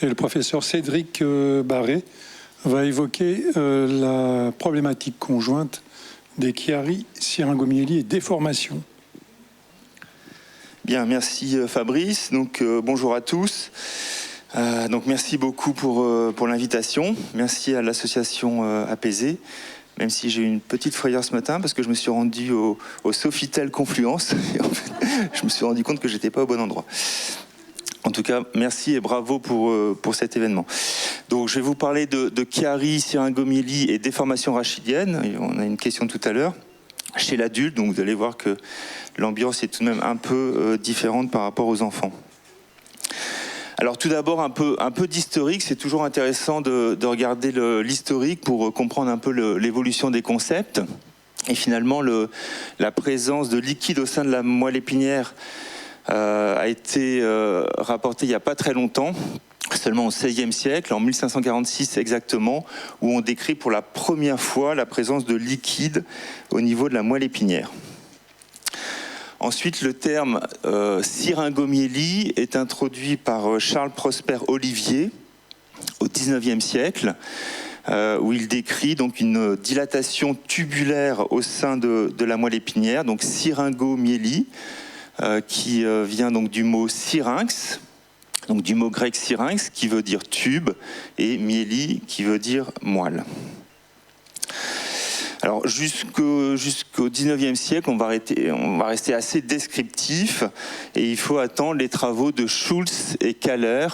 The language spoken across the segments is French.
et le professeur Cédric Barré va évoquer la problématique conjointe des Chiari, syringomyélie et déformation. Bien, merci Fabrice. Donc bonjour à tous. Donc merci beaucoup pour l'invitation. Merci à l'association Apaisé. Même si j'ai eu une petite frayeur ce matin parce que je me suis rendu au Sofitel Confluence et en fait, je me suis rendu compte que j'étais pas au bon endroit. En tout cas, merci et bravo pour cet événement. Donc, je vais vous parler de Chiari, syringomyélie et déformation rachidienne. Et on a une question tout à l'heure. Chez l'adulte, donc vous allez voir que l'ambiance est tout de même un peu différente par rapport aux enfants. Alors tout d'abord, un peu d'historique. C'est toujours intéressant de regarder l'historique pour comprendre un peu l'évolution des concepts. Et finalement, la présence de liquide au sein de la moelle épinière a été rapportée il n'y a pas très longtemps, seulement au XVIe siècle, en 1546 exactement, où on décrit pour la première fois la présence de liquide au niveau de la moelle épinière. Ensuite, le terme syringomyélie est introduit par Charles Prosper Olivier au XIXe siècle, où il décrit donc une dilatation tubulaire au sein de la moelle épinière, donc syringomyélie, qui vient donc du mot syrinx, donc du mot grec syrinx qui veut dire tube, et myélie qui veut dire moelle. Alors jusqu'au XIXe siècle, on va rester assez descriptif et il faut attendre les travaux de Schultz et Kaller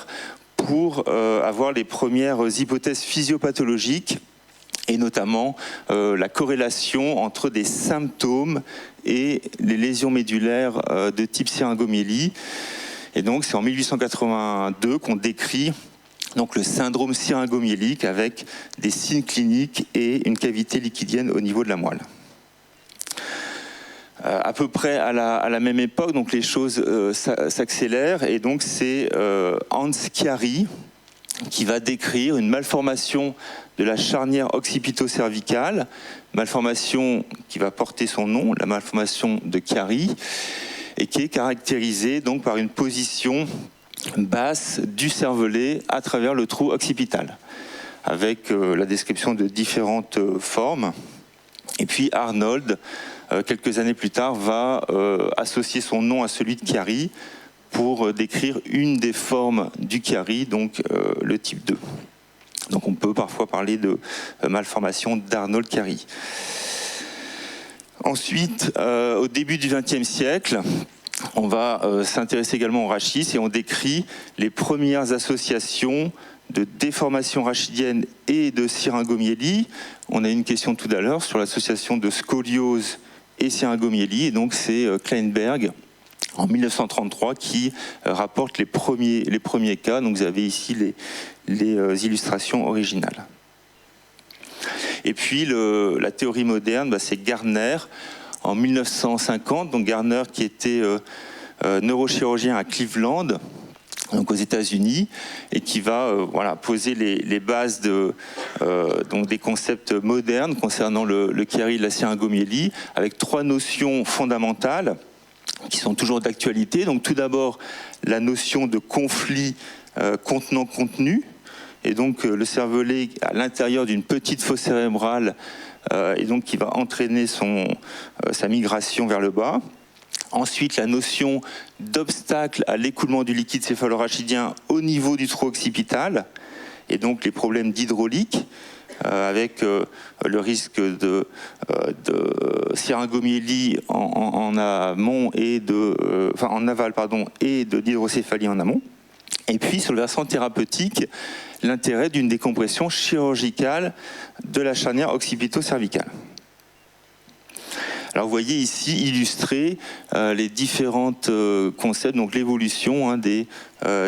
pour avoir les premières hypothèses physiopathologiques et notamment la corrélation entre des symptômes et les lésions médulaires de type syringomyélie. Et donc c'est en 1882 qu'on décrit donc le syndrome syringomyélique avec des signes cliniques et une cavité liquidienne au niveau de la moelle. À peu près à la même époque, donc les choses s'accélèrent et donc c'est Hans Chiari qui va décrire une malformation de la charnière occipito-cervicale, malformation qui va porter son nom, la malformation de Chiari, et qui est caractérisée donc par une position basse du cervelet à travers le trou occipital, avec la description de différentes formes. Et puis Arnold, quelques années plus tard, va associer son nom à celui de Chiari pour décrire une des formes du Chiari, donc le type 2. Donc on peut parfois parler de malformation d'Arnold Chiari. Ensuite, au début du XXe siècle, on va s'intéresser également au rachis et on décrit les premières associations de déformation rachidienne et de syringomyélie. On a une question tout à l'heure sur l'association de scoliose et syringomyélie, et donc c'est Kleinberg en 1933 qui rapporte les premiers cas. Donc vous avez ici les illustrations originales. Et puis la théorie moderne, c'est Gardner en 1950. Donc Gardner qui était neurochirurgien à Cleveland, donc aux États-Unis, et qui va poser les bases donc des concepts modernes concernant le Chiari et la syringomyélie, avec trois notions fondamentales qui sont toujours d'actualité. Donc tout d'abord la notion de conflit contenant-contenu, et donc le cervelet à l'intérieur d'une petite fosse cérébrale, et donc qui va entraîner sa migration vers le bas. Ensuite, la notion d'obstacle à l'écoulement du liquide céphalorachidien au niveau du trou occipital, et donc les problèmes d'hydraulique, avec le risque de syringomyélie en amont et en aval, et de l'hydrocéphalie en amont. Et puis, sur le versant thérapeutique, l'intérêt d'une décompression chirurgicale de la charnière occipito-cervicale. Alors vous voyez ici illustrés les différents concepts, donc l'évolution des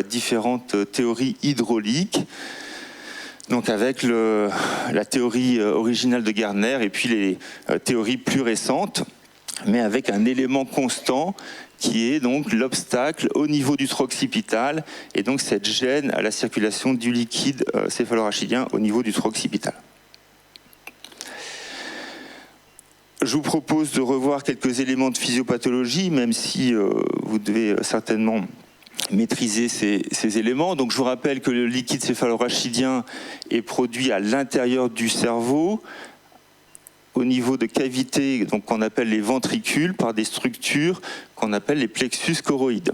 différentes théories hydrauliques, donc avec la théorie originale de Gardner et puis les théories plus récentes, mais avec un élément constant qui est donc l'obstacle au niveau du trou occipital et donc cette gêne à la circulation du liquide céphalorachidien au niveau du trou occipital. Je vous propose de revoir quelques éléments de physiopathologie, même si vous devez certainement maîtriser ces éléments. Donc je vous rappelle que le liquide céphalorachidien est produit à l'intérieur du cerveau, au niveau de cavités qu'on appelle les ventricules, par des structures qu'on appelle les plexus choroïdes.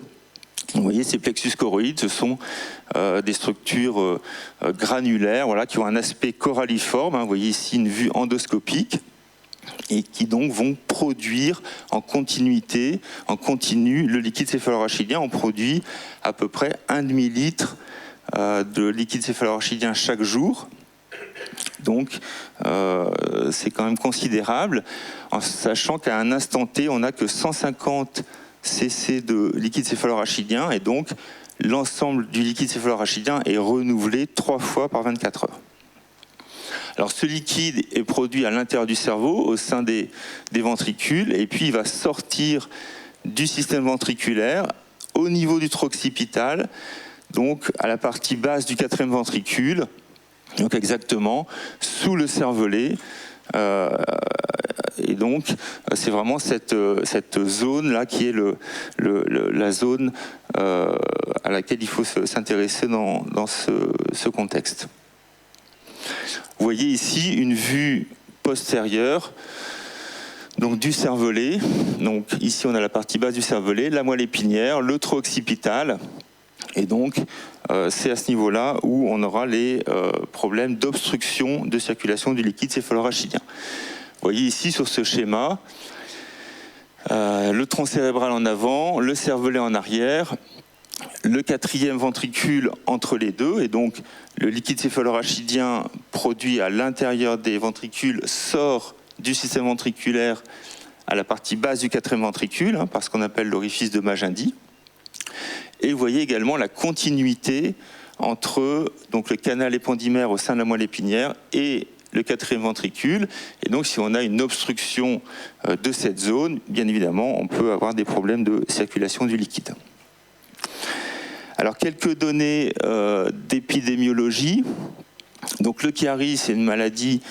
Vous voyez, ces plexus choroïdes, ce sont des structures granulaires, voilà, qui ont un aspect coralliforme. Vous voyez ici une vue endoscopique, et qui donc vont produire en continu le liquide céphalorachidien. On produit à peu près 1 demi-litre de liquide céphalorachidien chaque jour. Donc c'est quand même considérable, en sachant qu'à un instant T, on n'a que 150 cc de liquide céphalorachidien, et donc l'ensemble du liquide céphalorachidien est renouvelé 3 fois par 24 heures. Alors ce liquide est produit à l'intérieur du cerveau, au sein des ventricules, et puis il va sortir du système ventriculaire au niveau du trou occipital, donc à la partie basse du 4e ventricule, donc exactement sous le cervelet. Et donc c'est vraiment cette zone-là qui est la zone à laquelle il faut s'intéresser dans ce contexte. Vous voyez ici une vue postérieure donc du cervelet. Donc ici on a la partie basse du cervelet, la moelle épinière, le trou occipital, et donc c'est à ce niveau-là où on aura les problèmes d'obstruction de circulation du liquide céphalorachidien. Vous voyez ici sur ce schéma le tronc cérébral en avant, le cervelet en arrière, le 4e ventricule entre les deux, et donc le liquide céphalorachidien produit à l'intérieur des ventricules sort du système ventriculaire à la partie basse du 4e ventricule, par ce qu'on appelle l'orifice de Magendie. Et vous voyez également la continuité entre donc, le canal épendymère au sein de la moelle épinière et le 4e ventricule. Et donc si on a une obstruction de cette zone, bien évidemment, on peut avoir des problèmes de circulation du liquide. Alors quelques données d'épidémiologie. Donc le Chiari, c'est une maladie,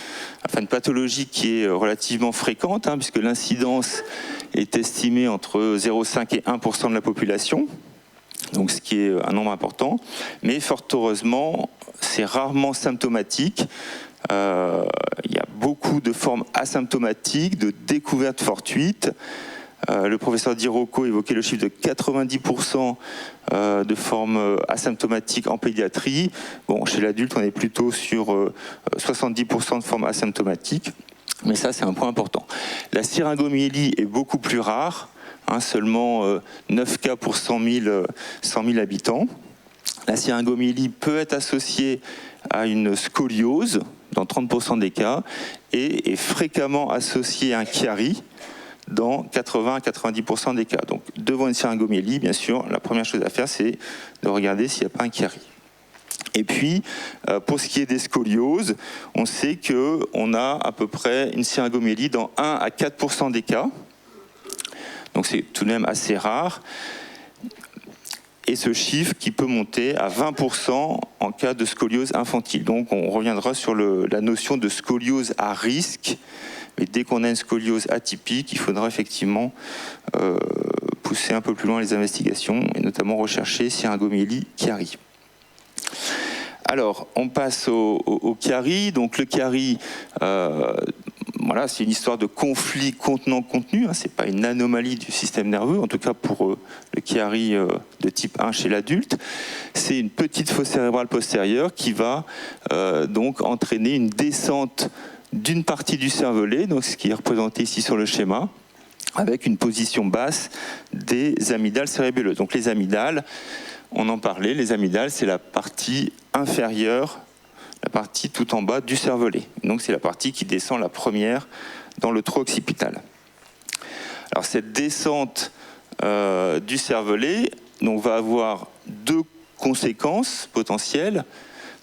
enfin une pathologie qui est relativement fréquente, puisque l'incidence est estimée entre 0,5 et 1% de la population, donc ce qui est un nombre important. Mais fort heureusement, c'est rarement symptomatique. Il y a beaucoup de formes asymptomatiques, de découvertes fortuites. Le professeur Di Rocco évoquait le chiffre de 90% de formes asymptomatiques en pédiatrie. Bon, chez l'adulte, on est plutôt sur 70% de formes asymptomatiques, mais ça, c'est un point important. La syringomyélie est beaucoup plus rare, seulement 9 cas pour 100 000 habitants. La syringomyélie peut être associée à une scoliose, dans 30% des cas, et est fréquemment associée à un Chiari, dans 80 à 90% des cas. Donc, devant une syringomyélie, bien sûr, la première chose à faire, c'est de regarder s'il n'y a pas un Chiari. Et puis, pour ce qui est des scolioses, on sait qu'on a à peu près une syringomyélie dans 1 à 4% des cas. Donc, c'est tout de même assez rare. Et ce chiffre qui peut monter à 20% en cas de scoliose infantile. Donc, on reviendra sur la notion de scoliose à risque. Mais dès qu'on a une scoliose atypique, il faudra effectivement pousser un peu plus loin les investigations, et notamment rechercher syringomyélie Chiari. Alors, on passe au Chiari. Donc le Chiari, voilà, c'est une histoire de conflit contenant-contenu. C'est pas une anomalie du système nerveux, en tout cas pour le Chiari de type 1 chez l'adulte. C'est une petite fosse cérébrale postérieure qui va donc entraîner une descente d'une partie du cervelet, donc ce qui est représenté ici sur le schéma, avec une position basse des amygdales cérébelleuses. Donc les amygdales, on en parlait, les amygdales, c'est la partie inférieure, la partie tout en bas du cervelet. Donc c'est la partie qui descend la première dans le trou occipital. Alors cette descente du cervelet donc, va avoir 2 conséquences potentielles.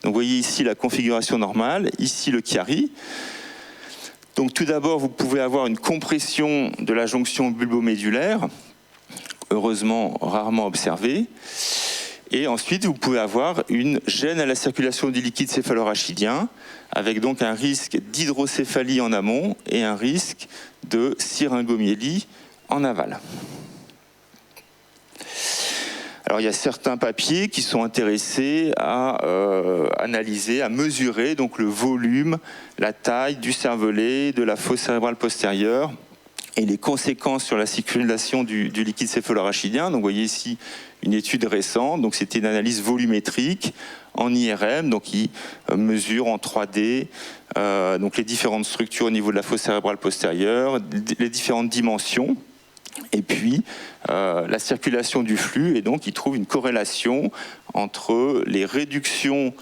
Donc vous voyez ici la configuration normale, ici le Chiari. Donc tout d'abord, vous pouvez avoir une compression de la jonction bulbomédulaire, heureusement rarement observée. Et ensuite, vous pouvez avoir une gêne à la circulation du liquide céphalorachidien, avec donc un risque d'hydrocéphalie en amont et un risque de syringomyélie en aval. Alors il y a certains papiers qui sont intéressés à analyser, à mesurer donc le volume, la taille du cervelet, de la fosse cérébrale postérieure et les conséquences sur la circulation du liquide céphalorachidien. Donc vous voyez ici une étude récente, donc c'était une analyse volumétrique en IRM, donc qui mesure en 3D donc les différentes structures au niveau de la fosse cérébrale postérieure, les différentes dimensions. Et puis la circulation du flux, et donc il trouve une corrélation entre les réductions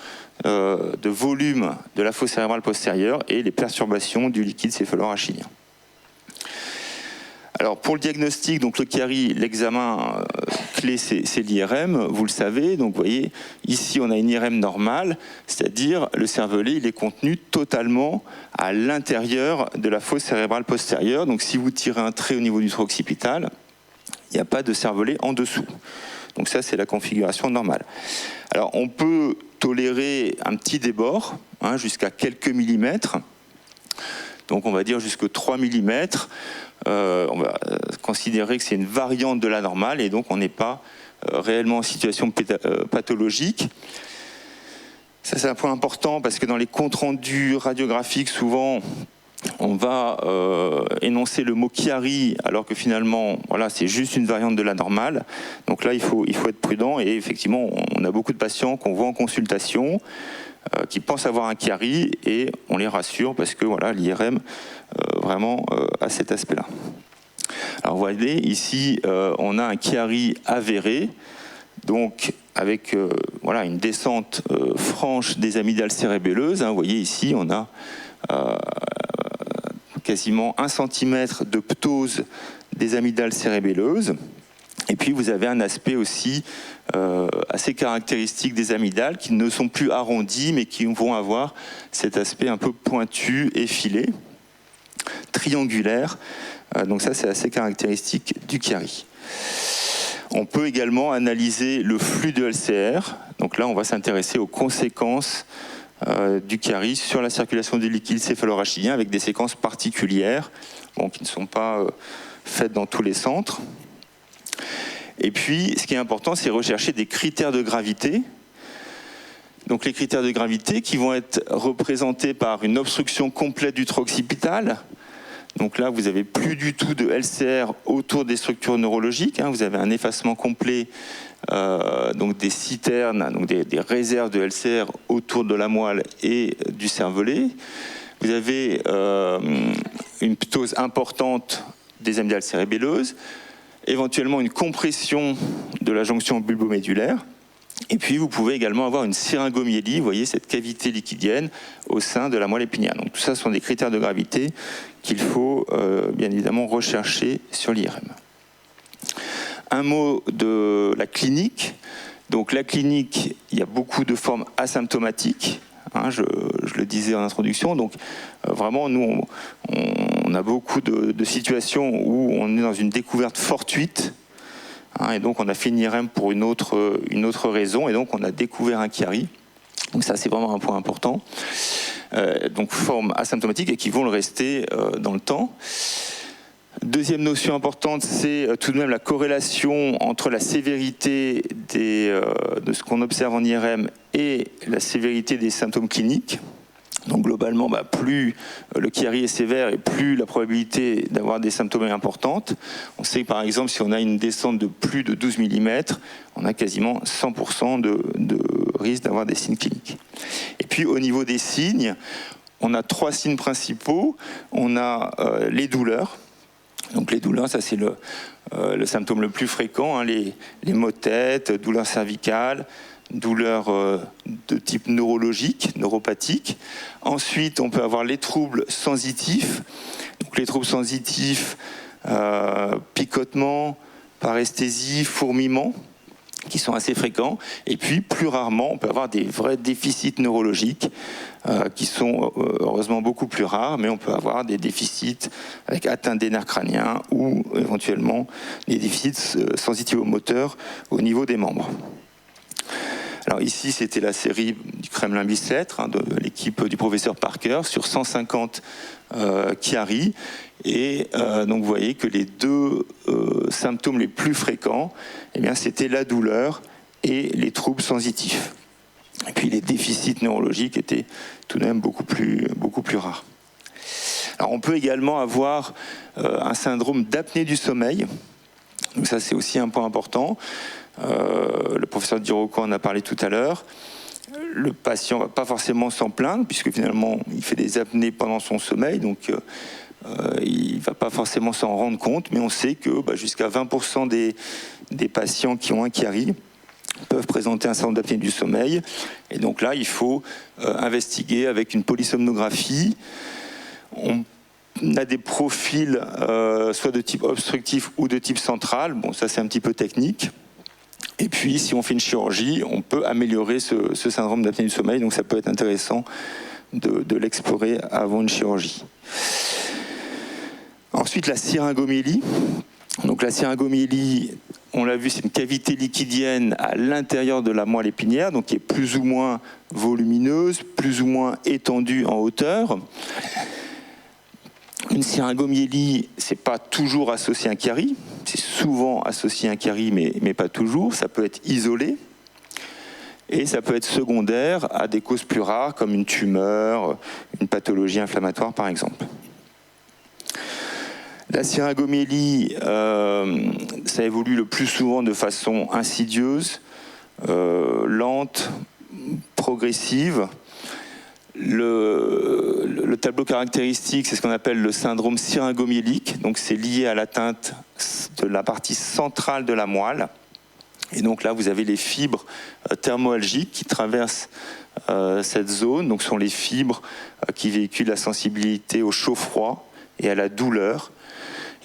de volume de la fosse cérébrale postérieure et les perturbations du liquide céphalorachidien. Alors pour le diagnostic, donc le Chiari, l'examen clé c'est l'IRM, vous le savez. Donc vous voyez, ici on a une IRM normale, c'est-à-dire le cervelet il est contenu totalement à l'intérieur de la fosse cérébrale postérieure. Donc si vous tirez un trait au niveau du tronc occipital, il n'y a pas de cervelet en dessous. Donc ça c'est la configuration normale. Alors on peut tolérer un petit débord, jusqu'à quelques millimètres. Donc on va dire jusqu'à 3 mm. On va considérer que c'est une variante de la normale et donc on n'est pas réellement en situation pathologique. Ça c'est un point important parce que dans les comptes rendus radiographiques, souvent on va énoncer le mot Chiari alors que finalement voilà, c'est juste une variante de la normale. Donc là il faut être prudent et effectivement on a beaucoup de patients qu'on voit en consultation qui pensent avoir un Chiari et on les rassure parce que voilà, l'IRM vraiment à cet aspect-là. Alors vous voyez, ici, on a un Chiari avéré, donc avec voilà, une descente franche des amygdales cérébelleuses. Vous voyez ici, on a quasiment 1 cm de ptose des amygdales cérébelleuses. Et puis vous avez un aspect aussi assez caractéristique des amygdales qui ne sont plus arrondies, mais qui vont avoir cet aspect un peu pointu, effilé, triangulaire. Donc ça, c'est assez caractéristique du Chiari. On peut également analyser le flux de LCR. Donc là, on va s'intéresser aux conséquences du Chiari sur la circulation du liquide céphalorachidien avec des séquences particulières, qui ne sont pas faites dans tous les centres. Et puis, ce qui est important, c'est rechercher des critères de gravité. Donc les critères de gravité qui vont être représentés par une obstruction complète du tronc occipital. Donc là, vous n'avez plus du tout de LCR autour des structures neurologiques. Vous avez un effacement complet donc des citernes, donc des réserves de LCR autour de la moelle et du cervelet. Vous avez une ptose importante des amygdales cérébelleuses, éventuellement une compression de la jonction bulbomédulaire. Et puis vous pouvez également avoir une syringomyélie, vous voyez cette cavité liquidienne au sein de la moelle épinière. Donc tout ça sont des critères de gravité qu'il faut bien évidemment rechercher sur l'IRM. Un mot de la clinique. Donc la clinique, il y a beaucoup de formes asymptomatiques. Je le disais en introduction. Donc vraiment, nous, on a beaucoup de situations où on est dans une découverte fortuite. Et donc on a fait une IRM pour une autre raison, et donc on a découvert un Chiari. Donc ça c'est vraiment un point important. Donc forme asymptomatique et qui vont le rester dans le temps. Deuxième notion importante, c'est tout de même la corrélation entre la sévérité de ce qu'on observe en IRM et la sévérité des symptômes cliniques. Donc globalement, plus le Chiari est sévère et plus la probabilité d'avoir des symptômes est importante. On sait que par exemple, si on a une descente de plus de 12 mm, on a quasiment 100% de risque d'avoir des signes cliniques. Et puis au niveau des signes, on a 3 signes principaux. On a les douleurs. Donc les douleurs, ça c'est le symptôme le plus fréquent, les maux de tête, douleurs cervicales, douleurs de type neurologique, neuropathique. Ensuite, on peut avoir les troubles sensitifs. Donc les troubles sensitifs, picotement, paresthésie, fourmillement, qui sont assez fréquents. Et puis, plus rarement, on peut avoir des vrais déficits neurologiques qui sont heureusement beaucoup plus rares, mais on peut avoir des déficits avec atteinte des nerfs crâniens ou éventuellement des déficits sensitifs moteurs au niveau des membres. Alors ici, c'était la série du Kremlin-Bicêtre, de l'équipe du professeur Parker, sur 150 chiaris. Et donc vous voyez que les deux symptômes les plus fréquents, eh bien, c'était la douleur et les troubles sensitifs. Et puis les déficits neurologiques étaient tout de même beaucoup plus rares. Alors on peut également avoir un syndrome d'apnée du sommeil. Donc ça, c'est aussi un point important. Le professeur Dirocco en a parlé tout à l'heure. Le patient ne va pas forcément s'en plaindre, puisque finalement, il fait des apnées pendant son sommeil, donc il ne va pas forcément s'en rendre compte, mais on sait que jusqu'à 20% des patients qui ont un chiari peuvent présenter un syndrome d'apnée du sommeil. Et donc là, il faut investiguer avec une polysomnographie. On a des profils soit de type obstructif ou de type central. Bon, ça c'est un petit peu technique. Et puis, si on fait une chirurgie, on peut améliorer ce syndrome d'apnée du sommeil. Donc ça peut être intéressant de l'explorer avant une chirurgie. Ensuite, la syringomélie. Donc la syringomélie, on l'a vu, c'est une cavité liquidienne à l'intérieur de la moelle épinière, donc qui est plus ou moins volumineuse, plus ou moins étendue en hauteur. Une syringomélie, c'est pas toujours associé à un chiari, c'est souvent associé à un chiari, mais pas toujours. Ça peut être isolé et ça peut être secondaire à des causes plus rares comme une tumeur, une pathologie inflammatoire par exemple. La syringomélie, ça évolue le plus souvent de façon insidieuse, lente, progressive. Le tableau caractéristique, c'est ce qu'on appelle le syndrome syringomélique. Donc c'est lié à l'atteinte de la partie centrale de la moelle. Et donc là, vous avez les fibres thermoalgiques qui traversent cette zone. Donc ce sont les fibres qui véhiculent la sensibilité au chaud-froid et à la douleur.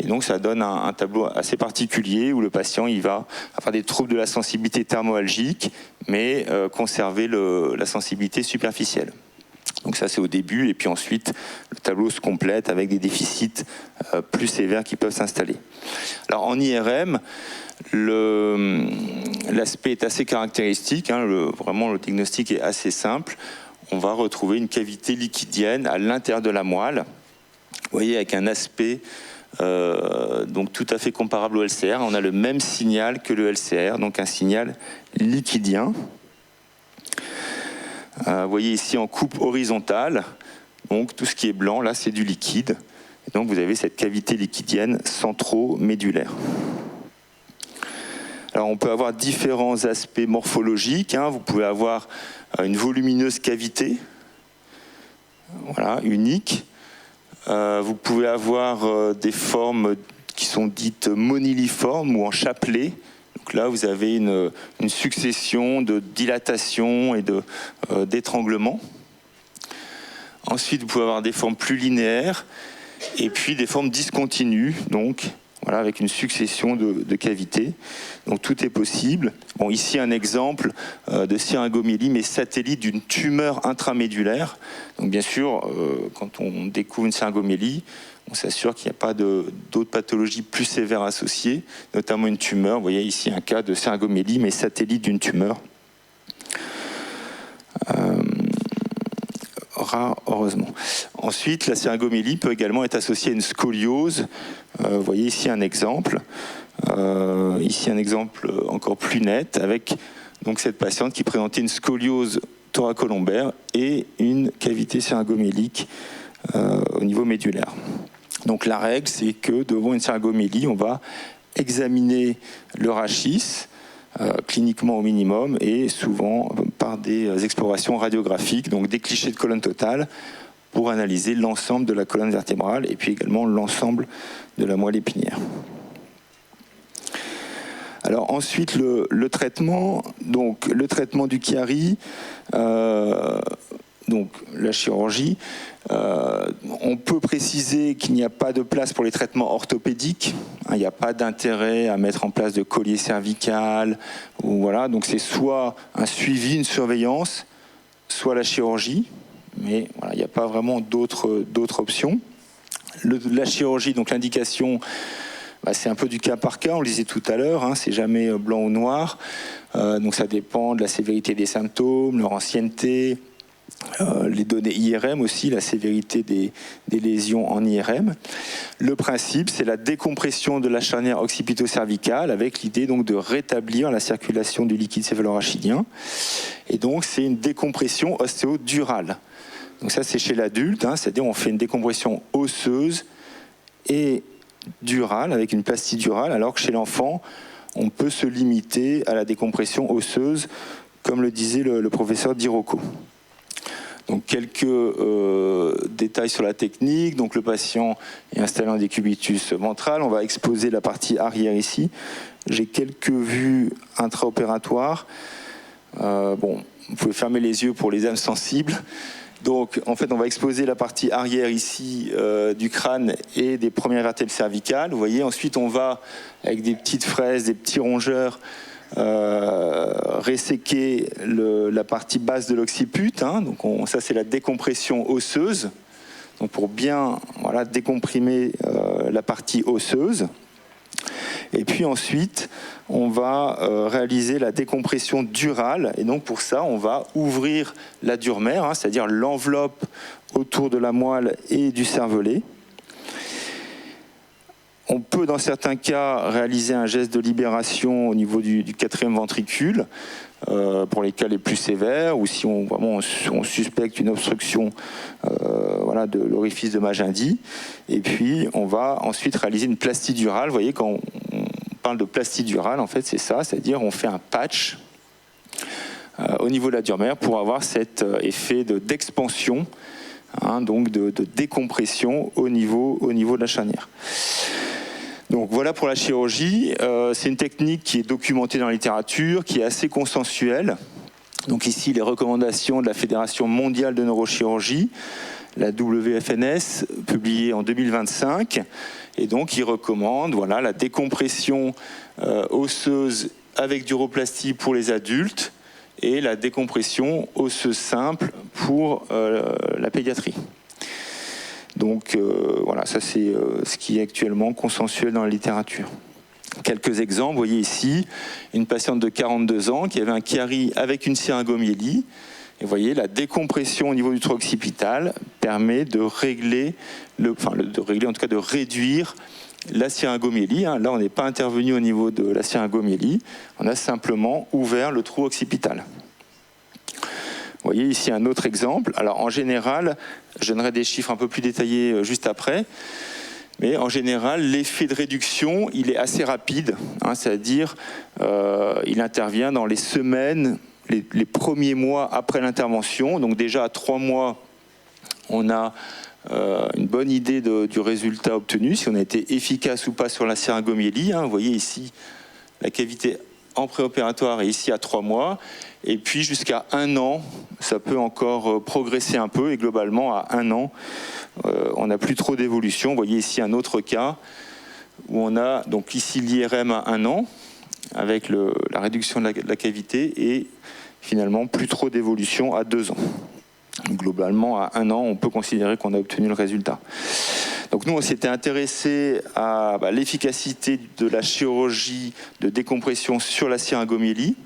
Et donc ça donne un tableau assez particulier où le patient il va avoir des troubles de la sensibilité thermoalgique, mais conserver la sensibilité superficielle. Donc ça c'est au début, et puis ensuite le tableau se complète avec des déficits plus sévères qui peuvent s'installer. Alors en IRM, l'aspect est assez caractéristique, vraiment le diagnostic est assez simple. On va retrouver une cavité liquidienne à l'intérieur de la moelle, vous voyez, avec un aspect donc tout à fait comparable au LCR. On a le même signal que le LCR, donc un signal liquidien. Vous voyez ici en coupe horizontale, donc tout ce qui est blanc, là c'est du liquide. Et donc vous avez cette cavité liquidienne centro-médulaire. Alors on peut avoir différents aspects morphologiques. Vous pouvez avoir une volumineuse cavité, voilà, unique. Vous pouvez avoir des formes qui sont dites moniliformes ou en chapelet. Donc là, vous avez une succession de dilatations et d'étranglements. Ensuite, vous pouvez avoir des formes plus linéaires et puis des formes discontinues, donc voilà, avec une succession de cavités. Donc tout est possible. Bon, ici un exemple de syringomélie, mais satellite d'une tumeur intramédulaire. Donc bien sûr, quand on découvre une syringomélie, on s'assure qu'il n'y a pas d'autres pathologies plus sévères associées, notamment une tumeur. Vous voyez ici un cas de syringomélie, mais satellite d'une tumeur. Rare, heureusement. Ensuite, la syringomélie peut également être associée à une scoliose. Vous voyez ici un exemple. Ici un exemple encore plus net avec donc cette patiente qui présentait une scoliose thoracolombaire et une cavité syringomélique au niveau médulaire. Donc la règle, c'est que devant une syringomélie, on va examiner le rachis cliniquement au minimum et souvent par des explorations radiographiques, donc des clichés de colonne totale pour analyser l'ensemble de la colonne vertébrale et puis également l'ensemble de la moelle épinière. Alors ensuite le traitement, donc le traitement du chiari, donc la chirurgie. On peut préciser qu'il n'y a pas de place pour les traitements orthopédiques. Il n'y a pas d'intérêt à mettre en place de collier cervical. Ou voilà. Donc c'est soit un suivi, une surveillance, soit la chirurgie. Mais voilà, il n'y a pas vraiment d'autres options. La chirurgie, donc l'indication, c'est un peu du cas par cas, on le disait tout à l'heure, c'est jamais blanc ou noir. Donc ça dépend de la sévérité des symptômes, leur ancienneté, les données IRM aussi, la sévérité des lésions en IRM. Le principe, c'est la décompression de la charnière occipito-cervicale avec l'idée donc de rétablir la circulation du liquide céphalorachidien. Et donc c'est une décompression ostéodurale. Donc ça c'est chez l'adulte, c'est-à-dire on fait une décompression osseuse et durale avec une plastie durale, alors que chez l'enfant, on peut se limiter à la décompression osseuse, comme le disait le professeur Di Rocco. Donc quelques détails sur la technique. Donc le patient est installé en décubitus ventral. On va exposer la partie arrière ici. J'ai quelques vues intraopératoires. Bon, vous pouvez fermer les yeux pour les âmes sensibles. Donc en fait on va exposer la partie arrière ici du crâne et des premières vertèbres cervicales. Vous voyez, ensuite on va avec des petites fraises, des petits rongeurs, resséquer la partie basse de l'occiput. Donc ça c'est la décompression osseuse. Donc pour bien décomprimer la partie osseuse. Et puis ensuite, on va réaliser la décompression durale. Et donc pour ça, on va ouvrir la durmère, c'est-à-dire l'enveloppe autour de la moelle et du cervelet. On peut, dans certains cas, réaliser un geste de libération au niveau du quatrième ventricule, pour les cas les plus sévères, ou si on suspecte une obstruction de l'orifice de Magendie. Et puis, on va ensuite réaliser une plastie durale. Vous voyez, quand on parle de plastie durale, en fait, c'est ça, c'est-à-dire on fait un patch au niveau de la durmère pour avoir cet effet d'expansion, donc de décompression au niveau de la charnière. Donc voilà pour la chirurgie. C'est une technique qui est documentée dans la littérature, qui est assez consensuelle. Donc ici, les recommandations de la Fédération mondiale de neurochirurgie, la WFNS, publiée en 2025. Et donc, ils recommandent la décompression osseuse avec duroplastie pour les adultes et la décompression osseuse simple pour la pédiatrie. Donc voilà, ça c'est ce qui est actuellement consensuel dans la littérature. Quelques exemples, vous voyez ici, une patiente de 42 ans qui avait un Chiari avec une syringomyélie. Et vous voyez, la décompression au niveau du tronc occipital permet de régler, en tout cas de réduire la syringomyélie. Là, on n'est pas intervenu au niveau de la syringomyélie, on a simplement ouvert le trou occipital. Vous voyez ici un autre exemple. Alors en général, je donnerai des chiffres un peu plus détaillés juste après, mais en général, l'effet de réduction, il est assez rapide, c'est-à-dire il intervient dans les semaines, les premiers mois après l'intervention. Donc déjà à 3 mois, on a une bonne idée du résultat obtenu, si on a été efficace ou pas sur la syringomyélie. Vous voyez ici la cavité en préopératoire et ici à 3 mois. Et puis jusqu'à 1 an, ça peut encore progresser un peu. Et globalement, à 1 an, on n'a plus trop d'évolution. Vous voyez ici un autre cas où on a donc ici l'IRM à 1 an avec la réduction de la cavité et finalement plus trop d'évolution à 2 ans. Donc, globalement, à 1 an, on peut considérer qu'on a obtenu le résultat. Donc nous, on s'était intéressé à l'efficacité de la chirurgie de décompression sur la syringomyélie.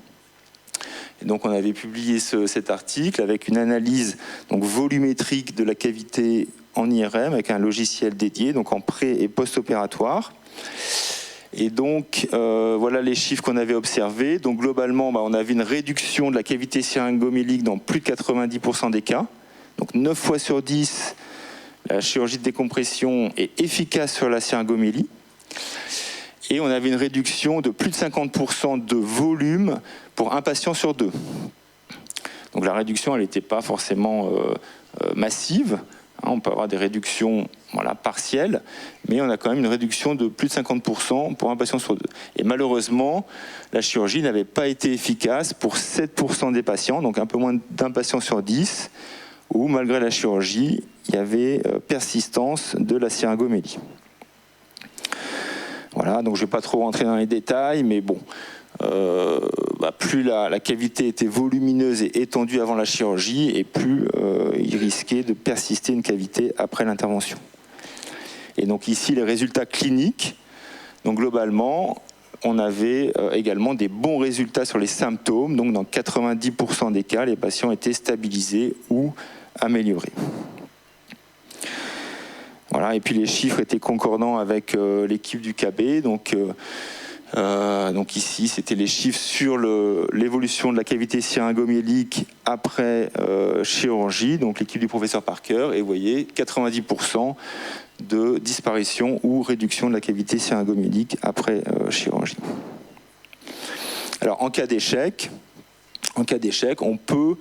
Et donc on avait publié cet article avec une analyse volumétrique de la cavité en IRM avec un logiciel dédié, donc en pré- et post-opératoire. Et donc voilà les chiffres qu'on avait observés. Donc globalement, on avait une réduction de la cavité syringomyélique dans plus de 90% des cas. Donc 9 fois sur 10, la chirurgie de décompression est efficace sur la syringomyélie. Et on avait une réduction de plus de 50% de volume pour un patient sur 2. Donc la réduction, elle n'était pas forcément massive. On peut avoir des réductions partielles, mais on a quand même une réduction de plus de 50% pour un patient sur 2. Et malheureusement, la chirurgie n'avait pas été efficace pour 7% des patients, donc un peu moins d'un patient sur 10, où malgré la chirurgie, il y avait persistance de la syringomyélie. Voilà, donc je ne vais pas trop rentrer dans les détails, mais bon, plus la cavité était volumineuse et étendue avant la chirurgie, et plus il risquait de persister une cavité après l'intervention. Et donc ici, les résultats cliniques. Donc globalement, on avait également des bons résultats sur les symptômes. Donc dans 90% des cas, les patients étaient stabilisés ou améliorés. Voilà, et puis les chiffres étaient concordants avec l'équipe du KB. Donc ici, c'était les chiffres sur l'évolution de la cavité syringomyélique après chirurgie, donc l'équipe du professeur Parker, et vous voyez 90% de disparition ou réduction de la cavité syringomyélique après chirurgie. Alors en cas d'échec, on peut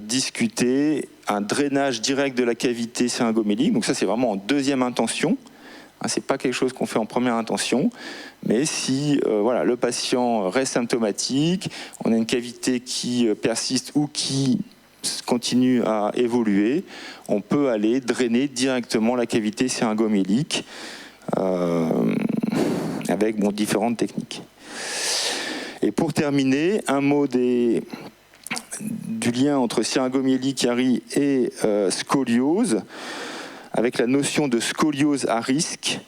discuter un drainage direct de la cavité syringomyélique, donc ça c'est vraiment en deuxième intention. C'est pas quelque chose qu'on fait en première intention, mais si voilà, le patient reste symptomatique, on a une cavité qui persiste ou qui continue à évoluer, on peut aller drainer directement la cavité syringomyélique avec différentes techniques. Et pour terminer, un mot du lien entre syringomyélie, carie et scoliose, avec la notion de scoliose à risque.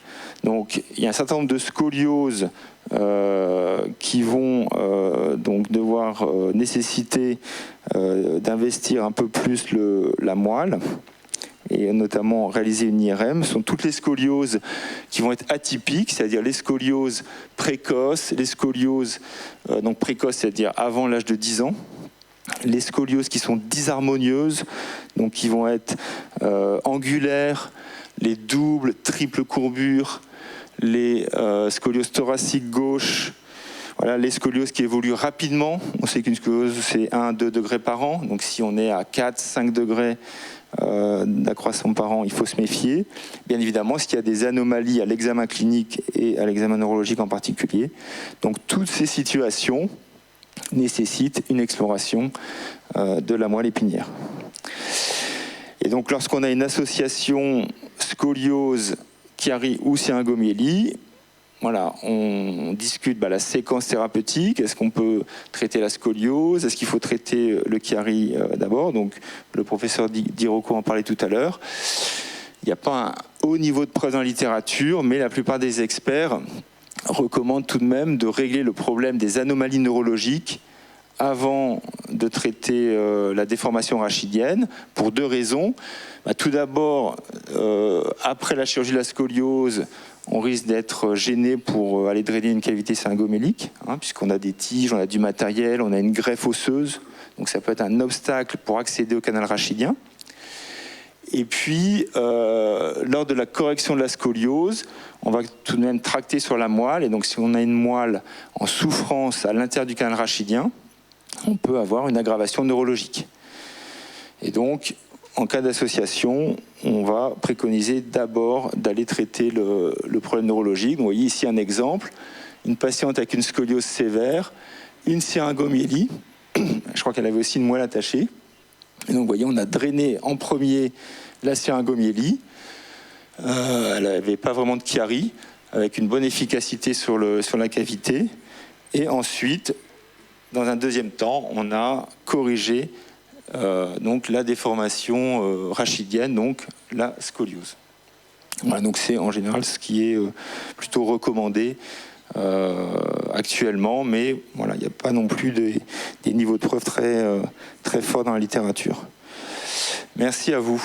Donc, il y a un certain nombre de scolioses qui vont donc devoir nécessiter d'investir un peu plus la moelle, et notamment réaliser une IRM. Ce sont toutes les scolioses qui vont être atypiques, c'est-à-dire les scolioses précoces, les scolioses donc précoces, c'est-à-dire avant l'âge de 10 ans, les scolioses qui sont disharmonieuses, donc qui vont être angulaires, les doubles, triples courbures, les scolioses thoraciques gauche, voilà, les scolioses qui évoluent rapidement. On sait qu'une scoliose, c'est 1-2 degrés par an, donc si on est à 4-5 degrés d'accroissement par an, il faut se méfier. Bien évidemment, s'il y a des anomalies à l'examen clinique et à l'examen neurologique en particulier. Donc toutes ces situations nécessitent une exploration de la moelle épinière. Et donc lorsqu'on a une association scoliose, carie ou syringomyélie, voilà, on discute la séquence thérapeutique. Est-ce qu'on peut traiter la scoliose? Est-ce qu'il faut traiter le carie d'abord? Donc le professeur Di Rocco en parlait tout à l'heure. Il n'y a pas un haut niveau de preuve dans la littérature, mais la plupart des experts recommandent tout de même de régler le problème des anomalies neurologiques avant de traiter la déformation rachidienne, pour deux raisons. Tout d'abord, après la chirurgie de la scoliose, on risque d'être gêné pour aller drainer une cavité syringomélique, puisqu'on a des tiges, on a du matériel, on a une greffe osseuse, donc ça peut être un obstacle pour accéder au canal rachidien. Et puis, lors de la correction de la scoliose, on va tout de même tracter sur la moelle, et donc si on a une moelle en souffrance à l'intérieur du canal rachidien, on peut avoir une aggravation neurologique. Et donc, en cas d'association, on va préconiser d'abord d'aller traiter le problème neurologique. Donc, vous voyez ici un exemple, une patiente avec une scoliose sévère, une syringomyélie, je crois qu'elle avait aussi une moelle attachée. Et donc, vous voyez, on a drainé en premier la syringomyélie. Elle n'avait pas vraiment de carie, avec une bonne efficacité sur la cavité. Et ensuite, dans un deuxième temps, on a corrigé donc la déformation rachidienne, donc la scoliose. Voilà, donc c'est en général ce qui est plutôt recommandé actuellement, mais voilà, il n'y a pas non plus des niveaux de preuve très forts dans la littérature. Merci à vous.